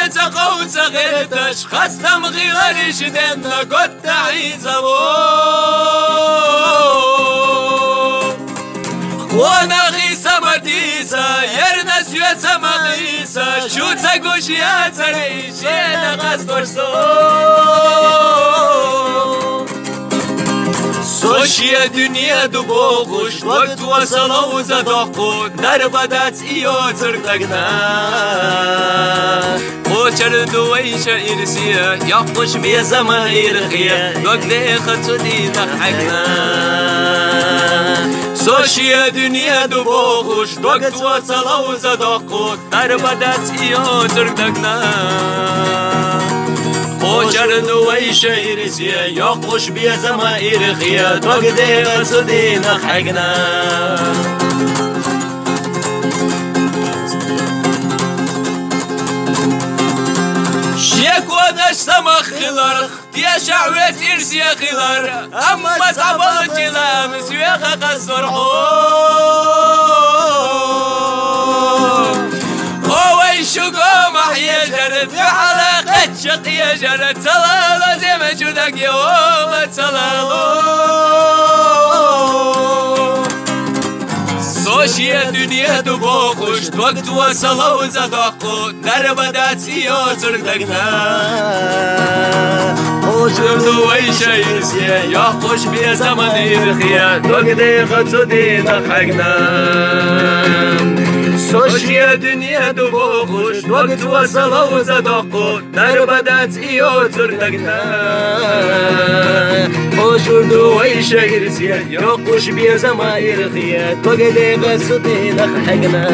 تقوت غيرتش خستم غيرش دن قد تعيزبو وانا غيسا مديسا يرنس يوتا مغيسا شو تقوش يا تريش انا غصبر سوشيا دنيا دبوغوش وقت وصلوا زدقو دربدت ايو ترتقنا وچر دويش ارسيا يقوش بيا زماير خيا وقت اخت دينا حقنا سوشيا دنيا دبوغوش وقت وصلوا زدقو دربدت ايو ترتقنا وچر دويش ارسيا يقوش بيا زماير خيا وقت اخت دينا حقنا شيك ودش سما خلر يا شعوة إرسي خلر أما تعبان جلام سويخ قصر هو شقو محيا جرد حلقة شقيا جرد تلالو زي ما جودك يوم تلالو سوشيا دنيا دبوخوش وقت وصلوا زدقو دربدت ايو ترتقنا وشر دويش يرسيا يقوش بيا زمن يرخيا وقت خطو دينا حقنا سوشيا دنيا دبوخوش وقت وصلوا زدقو دربدت ايو ترتقنا وشر دويش يرسيا يقوش بيا زمن يرخيا وقت غصدين حقنا